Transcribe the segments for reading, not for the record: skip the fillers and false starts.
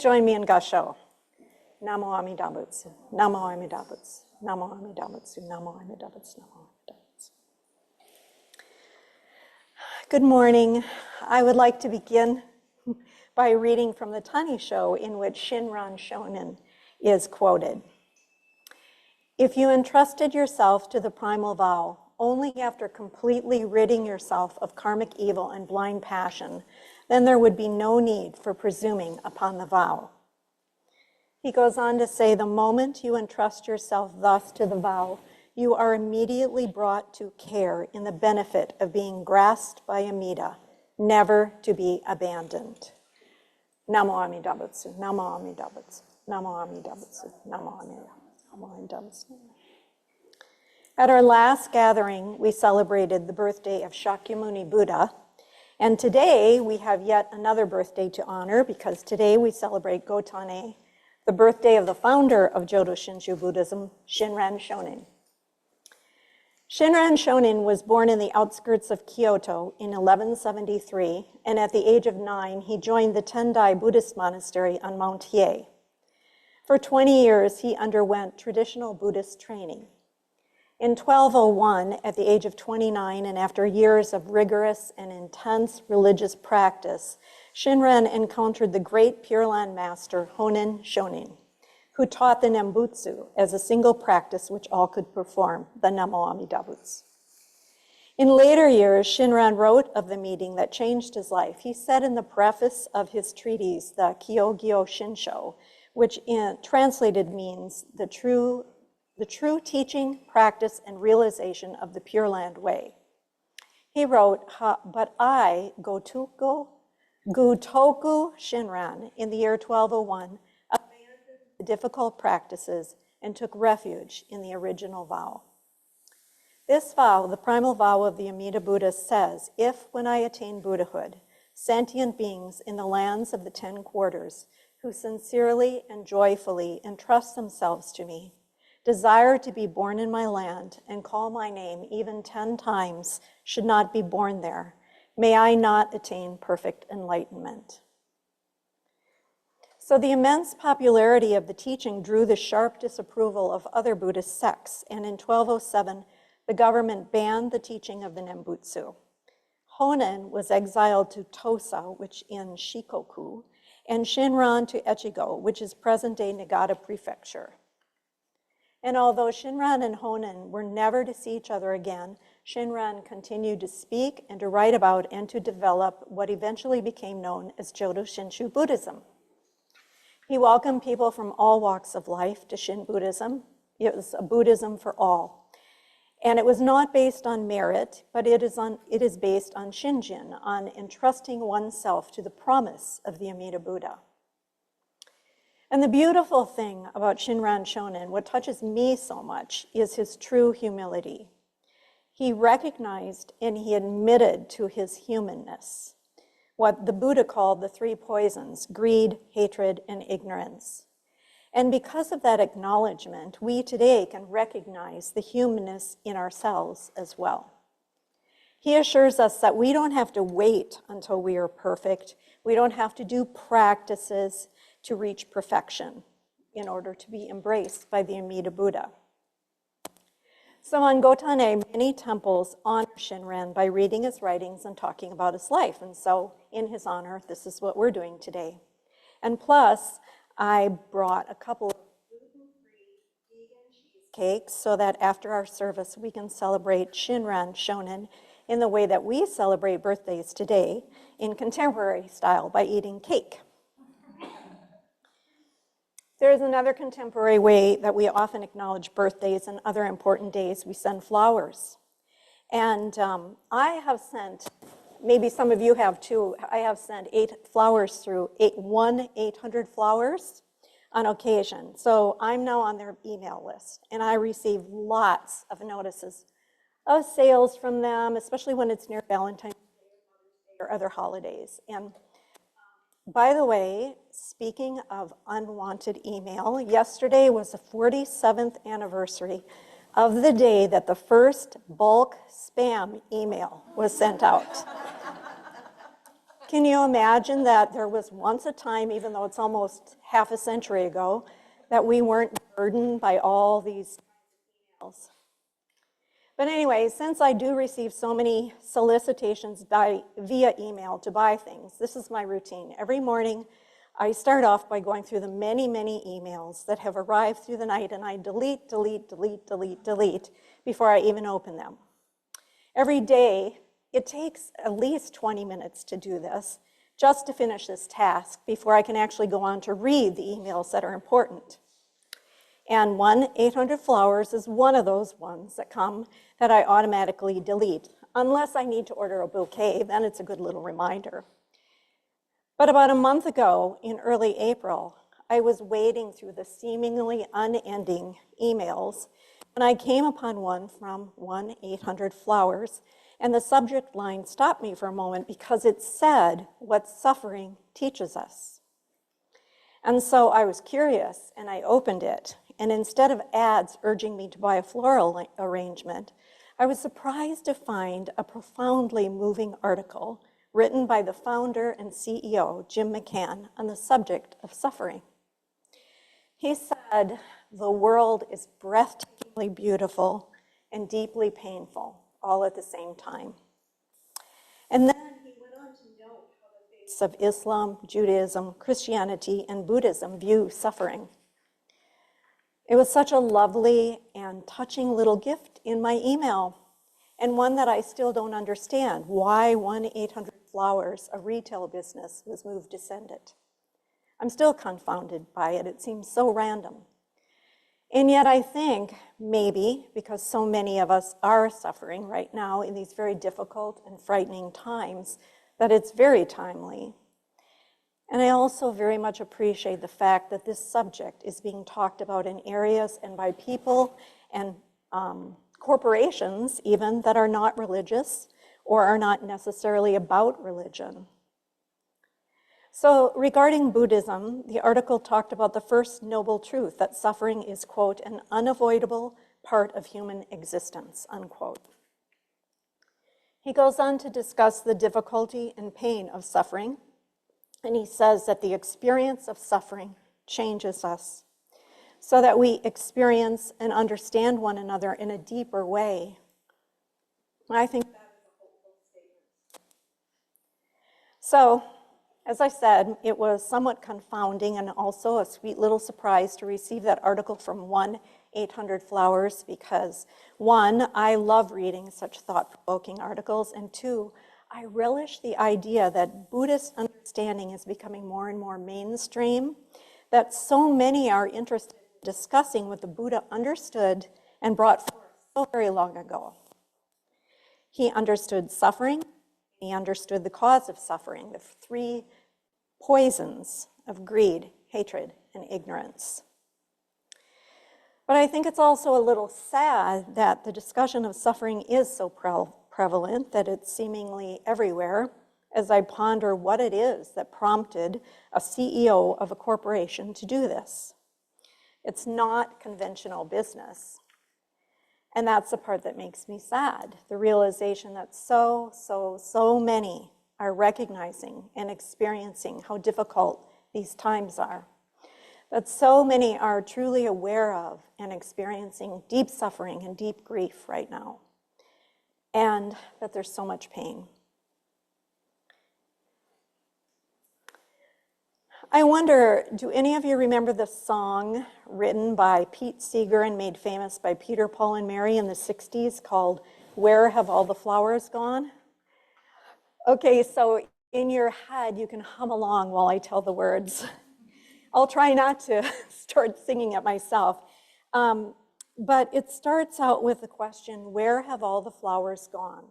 join me in Gasho. Namo Amida Butsu, Namo Amida Butsu, Namo Amida Butsu, Namo Amida Butsu, Namo Amida Butsu. Good morning. I would like to begin by reading from the Tani Sho, in which Shinran Shonin is quoted. If you entrusted yourself to the primal vow only after completely ridding yourself of karmic evil and blind passion, then there would be no need for presuming upon the vow. He goes on to say, the moment you entrust yourself thus to the vow, you are immediately brought to care in the benefit of being grasped by Amida, never to be abandoned. Namo Amida Butsu, Namo Amida Butsu, Namo Amida Butsu, Namo Amida Butsu. At our last gathering, we celebrated the birthday of Shakyamuni Buddha, and today we have yet another birthday to honor, because today we celebrate Gotane, the birthday of the founder of Jodo Shinshu Buddhism, Shinran Shonin. Shinran Shonin was born in the outskirts of Kyoto in 1173, and at the age of 9, he joined the Tendai Buddhist monastery on Mount Hiei. For 20 years, he underwent traditional Buddhist training. In 1201, at the age of 29, and after years of rigorous and intense religious practice, Shinran encountered the great Pure Land master, Honen Shonin, who taught the Nembutsu as a single practice which all could perform, the Namo Amida Butsu. In later years, Shinran wrote of the meeting that changed his life. He said in the preface of his treatise, the Kyogyo Shinsho, which translated means the true teaching, practice, and realization of the Pure Land way. He wrote, but I, Gutoku Shinran, in the year 1201, abandoned the difficult practices and took refuge in the original vow. This vow, the primal vow of the Amida Buddha, says, if when I attain Buddhahood, sentient beings in the lands of the 10 quarters, who sincerely and joyfully entrust themselves to me, desire to be born in my land and call my name even 10 times, should not be born there, may I not attain perfect enlightenment. So the immense popularity of the teaching drew the sharp disapproval of other Buddhist sects, and in 1207, the government banned the teaching of the Nembutsu. Honen was exiled to Tosa, which in Shikoku, and Shinran to Echigo, which is present-day Nagata Prefecture. And although Shinran and Honen were never to see each other again, Shinran continued to speak and to write about and to develop what eventually became known as Jodo Shinshu Buddhism. He welcomed people from all walks of life to Shin Buddhism. It was a Buddhism for all. And it was not based on merit, but it is based on Shinjin, on entrusting oneself to the promise of the Amida Buddha. And the beautiful thing about Shinran Shonin, what touches me so much, is his true humility. He recognized and he admitted to his humanness, what the Buddha called the 3 poisons, greed, hatred, and ignorance. And because of that acknowledgement, we today can recognize the humanness in ourselves as well. He assures us that we don't have to wait until we are perfect. We don't have to do practices to reach perfection in order to be embraced by the Amida Buddha. So on Gotane, many temples honor Shinran by reading his writings and talking about his life. And so in his honor, this is what we're doing today. And plus, I brought a couple of gluten-free vegan cheesecakes so that after our service, we can celebrate Shinran Shonin in the way that we celebrate birthdays today, in contemporary style, by eating cake. There is another contemporary way that we often acknowledge birthdays and other important days. We send flowers. And I have sent, maybe some of you have too, I have sent 8 flowers through 800 flowers on occasion. So I'm now on their email list, and I receive lots of notices of sales from them, especially when it's near Valentine's Day or other holidays. And by the way, speaking of unwanted email, yesterday was the 47th anniversary of the day that the first bulk spam email was sent out. Can you imagine that there was once a time, even though it's almost half a century ago, that we weren't burdened by all these emails? But anyway, since I do receive so many solicitations via email to buy things, this is my routine. Every morning, I start off by going through the many, many emails that have arrived through the night, and I delete before I even open them. Every day, it takes at least 20 minutes to do this, just to finish this task before I can actually go on to read the emails that are important. And 1-800-Flowers is one of those ones that come that I automatically delete. Unless I need to order a bouquet, then it's a good little reminder. But about a month ago, in early April, I was wading through the seemingly unending emails, and I came upon one from 1-800-Flowers, and the subject line stopped me for a moment because it said what suffering teaches us. And so I was curious, and I opened it, and instead of ads urging me to buy a floral arrangement, I was surprised to find a profoundly moving article written by the founder and CEO, Jim McCann, on the subject of suffering. He said, "The world is breathtakingly beautiful and deeply painful, all at the same time." And then he went on to note how the faiths of Islam, Judaism, Christianity, and Buddhism view suffering. It was such a lovely and touching little gift in my email, and one that I still don't understand, why 1-800-Flowers, a retail business, was moved to send it. I'm still confounded by it. It seems so random. And yet I think maybe because so many of us are suffering right now in these very difficult and frightening times, that it's very timely. And I also very much appreciate the fact that this subject is being talked about in areas and by people and corporations even that are not religious or are not necessarily about religion. So regarding Buddhism, the article talked about the first noble truth, that suffering is, quote, an unavoidable part of human existence, unquote. He goes on to discuss the difficulty and pain of suffering, and he says that the experience of suffering changes us so that we experience and understand one another in a deeper way. And I think that is a hopeful statement. So, as I said, it was somewhat confounding and also a sweet little surprise to receive that article from 1-800-Flowers because, one, I love reading such thought-provoking articles, and two, I relish the idea that Buddhist understanding is becoming more and more mainstream, that so many are interested in discussing what the Buddha understood and brought forth so very long ago. He understood suffering. He understood the cause of suffering, the three poisons of greed, hatred, and ignorance. But I think it's also a little sad that the discussion of suffering is so prevalent that it's seemingly everywhere, as I ponder what it is that prompted a CEO of a corporation to do this. It's not conventional business. And that's the part that makes me sad, the realization that so many are recognizing and experiencing how difficult these times are. That so many are truly aware of and experiencing deep suffering and deep grief right now. And that there's so much pain. I wonder, do any of you remember the song written by Pete Seeger and made famous by Peter, Paul, and Mary in the 60s called "Where Have All the Flowers Gone"? Okay, so in your head, you can hum along while I tell the words. I'll try not to start singing it myself. But it starts out with the question, where have all the flowers gone?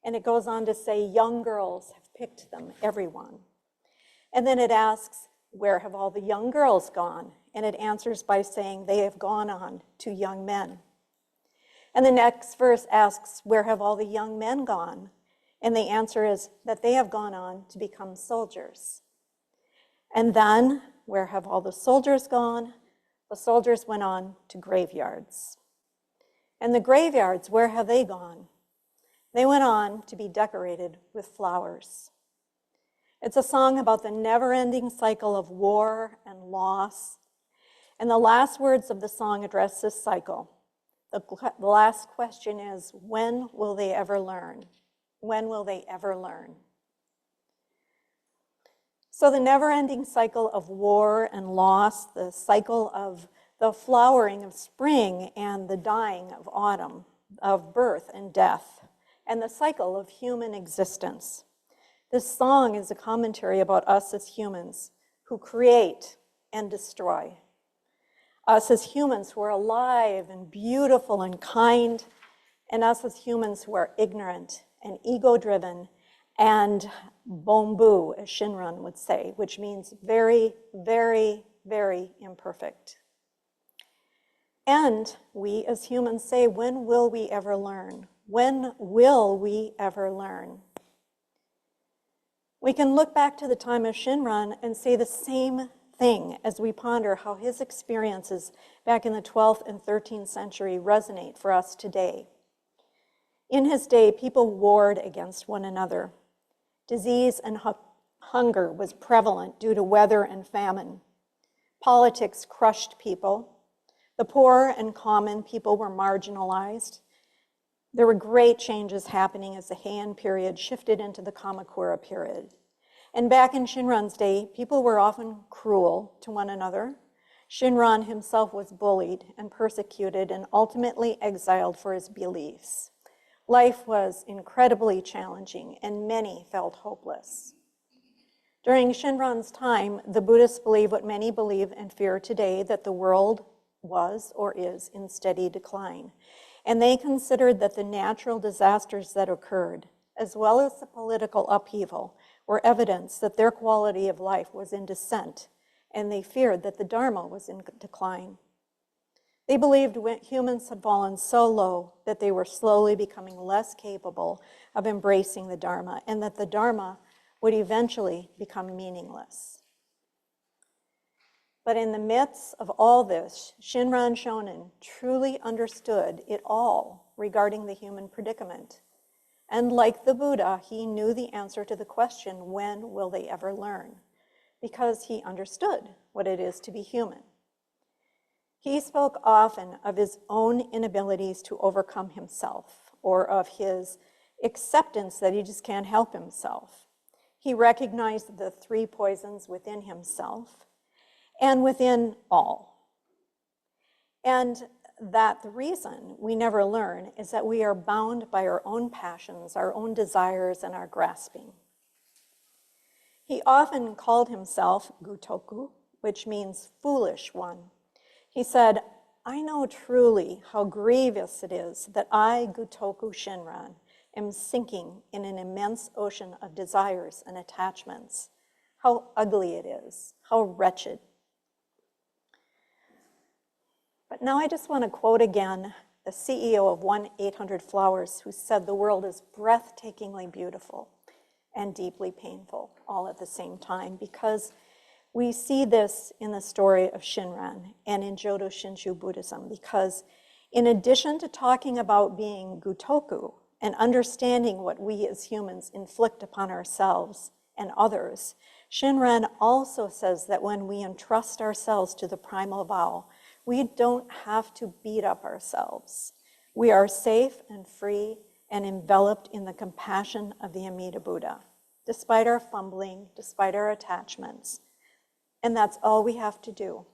And it goes on to say, young girls have picked them, everyone. And then it asks, where have all the young girls gone? And it answers by saying, they have gone on to young men. And the next verse asks, where have all the young men gone? And the answer is that they have gone on to become soldiers. And then, where have all the soldiers gone? The soldiers went on to graveyards. And the graveyards, where have they gone? They went on to be decorated with flowers. It's a song about the never-ending cycle of war and loss. And the last words of the song address this cycle. The last question is, when will they ever learn? When will they ever learn? So the never-ending cycle of war and loss, the cycle of the flowering of spring and the dying of autumn, of birth and death, and the cycle of human existence. This song is a commentary about us as humans who create and destroy. Us as humans who are alive and beautiful and kind, and us as humans who are ignorant and ego-driven and bombu, as Shinran would say, which means very, very, very imperfect. And we as humans say, when will we ever learn? When will we ever learn? We can look back to the time of Shinran and say the same thing as we ponder how his experiences back in the 12th and 13th century resonate for us today. In his day, people warred against one another. Disease and hunger was prevalent due to weather and famine. Politics crushed people. The poor and common people were marginalized. There were great changes happening as the Heian period shifted into the Kamakura period. And back in Shinran's day, people were often cruel to one another. Shinran himself was bullied and persecuted and ultimately exiled for his beliefs. Life was incredibly challenging and many felt hopeless. During Shinran's time, the Buddhists believed what many believe and fear today, that the world was or is in steady decline. And they considered that the natural disasters that occurred, as well as the political upheaval, were evidence that their quality of life was in descent, and they feared that the Dharma was in decline. They believed humans had fallen so low that they were slowly becoming less capable of embracing the Dharma, and that the Dharma would eventually become meaningless. But in the midst of all this, Shinran Shonin truly understood it all regarding the human predicament. And like the Buddha, he knew the answer to the question, when will they ever learn? Because he understood what it is to be human. He spoke often of his own inabilities to overcome himself, or of his acceptance that he just can't help himself. He recognized the three poisons within himself and within all. And that the reason we never learn is that we are bound by our own passions, our own desires, and our grasping. He often called himself Gutoku, which means foolish one. He said, I know truly how grievous it is that I, Gutoku Shinran, am sinking in an immense ocean of desires and attachments. How ugly it is, how wretched. But now I just want to quote again the CEO of 1-800-Flowers, who said the world is breathtakingly beautiful and deeply painful all at the same time, because we see this in the story of Shinran and in Jodo Shinshu Buddhism, because in addition to talking about being Gutoku and understanding what we as humans inflict upon ourselves and others, Shinran also says that when we entrust ourselves to the primal vow, we don't have to beat up ourselves. We are safe and free and enveloped in the compassion of the Amida Buddha, despite our fumbling, despite our attachments. And that's all we have to do.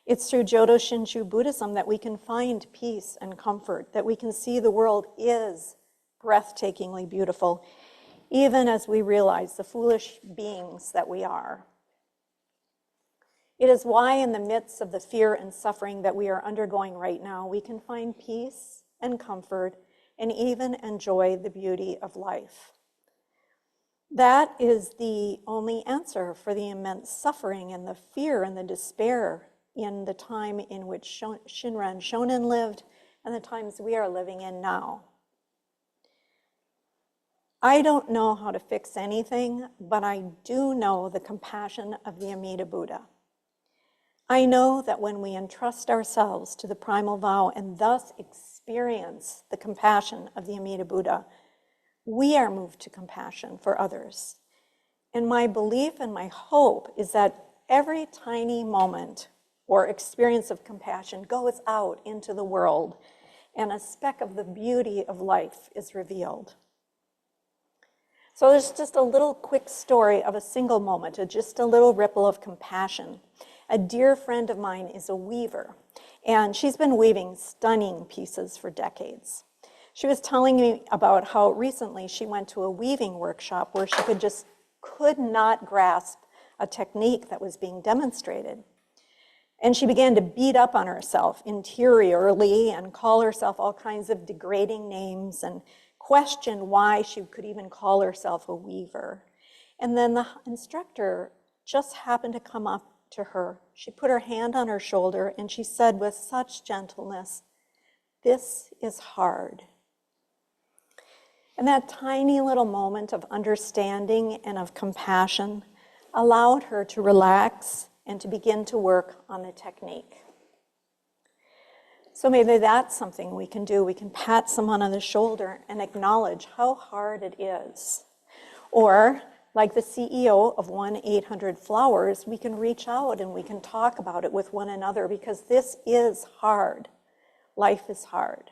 It's through Jodo Shinshu Buddhism that we can find peace and comfort, that we can see the world is breathtakingly beautiful, even as we realize the foolish beings that we are. It is why in the midst of the fear and suffering that we are undergoing right now, we can find peace and comfort and even enjoy the beauty of life. That is the only answer for the immense suffering and the fear and the despair in the time in which Shinran Shonin lived and the times we are living in now. I don't know how to fix anything, but I do know the compassion of the Amida Buddha. I know that when we entrust ourselves to the primal vow and thus experience the compassion of the Amida Buddha, we are moved to compassion for others. And my belief and my hope is that every tiny moment or experience of compassion goes out into the world, and a speck of the beauty of life is revealed. So there's just a little quick story of a single moment, just a little ripple of compassion. A dear friend of mine is a weaver, and she's been weaving stunning pieces for decades. She was telling me about how recently she went to a weaving workshop where she could not grasp a technique that was being demonstrated. And she began to beat up on herself interiorly and call herself all kinds of degrading names and question why she could even call herself a weaver. And then the instructor just happened to come up to her. She put her hand on her shoulder and she said with such gentleness, "This is hard." And that tiny little moment of understanding and of compassion allowed her to relax and to begin to work on the technique. So maybe that's something we can do. We can pat someone on the shoulder and acknowledge how hard it is. Or, like the CEO of 1-800-Flowers, we can reach out and we can talk about it with one another because this is hard. Life is hard.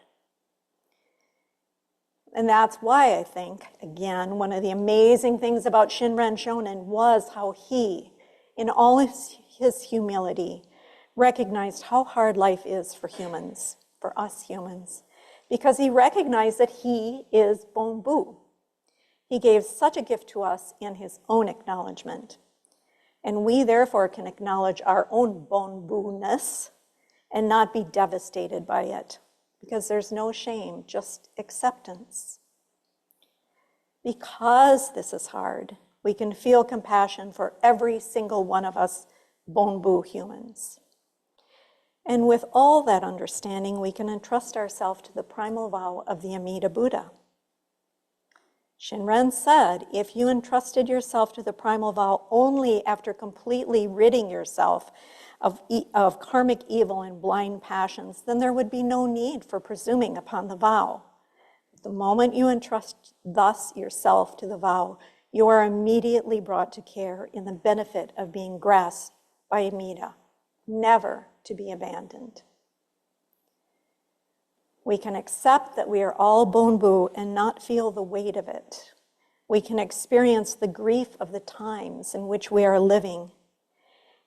And that's why I think, again, one of the amazing things about Shinran Shonin was how he, in all his humility, recognized how hard life is for humans, for us humans, because he recognized that he is Bonbu. He gave such a gift to us in his own acknowledgement. And we therefore can acknowledge our own Bonbu-ness and not be devastated by it, because there's no shame, just acceptance. Because this is hard, we can feel compassion for every single one of us Bonbu humans. And with all that understanding, we can entrust ourselves to the primal vow of the Amida Buddha. Shinran said, if you entrusted yourself to the primal vow only after completely ridding yourself of karmic evil and blind passions, then there would be no need for presuming upon the vow. The moment you entrust thus yourself to the vow, you are immediately brought to care in the benefit of being grasped by Amida, never to be abandoned. We can accept that we are all Bonbu and not feel the weight of it. We can experience the grief of the times in which we are living.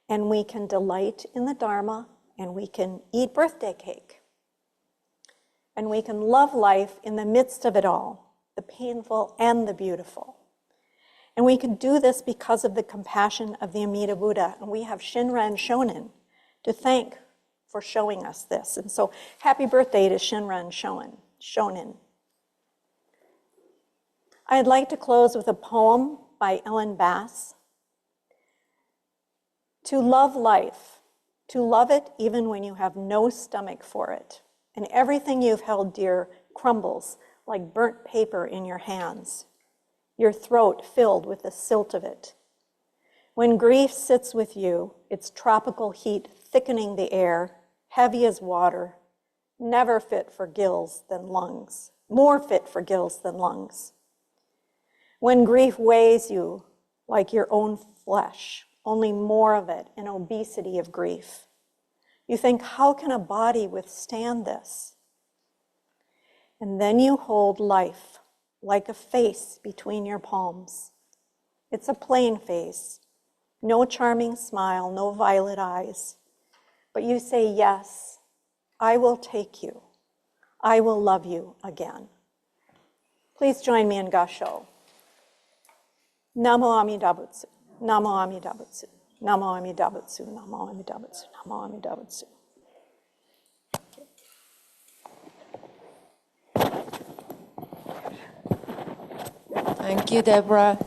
And we can delight in the Dharma, and we can eat birthday cake. And we can love life in the midst of it all, the painful and the beautiful. And we can do this because of the compassion of the Amida Buddha. And we have Shinran Shonin to thank for showing us this. And so happy birthday to Shinran Shonin. I'd like to close with a poem by Ellen Bass. To love life, to love it even when you have no stomach for it, and everything you've held dear crumbles like burnt paper in your hands, your throat filled with the silt of it. When grief sits with you, its tropical heat thickening the air, heavy as water, never fit for gills than lungs, more fit for gills than lungs. When grief weighs you like your own flesh, only more of it, an obesity of grief. You think, how can a body withstand this? And then you hold life like a face between your palms. It's a plain face, no charming smile, no violet eyes. But you say, yes, I will take you. I will love you again. Please join me in Gasho. Namo Amida Butsu. Namo Amida Butsu. Namo Amida Butsu. Namo Amida Butsu. Namo Amida Butsu. Thank you, Deborah.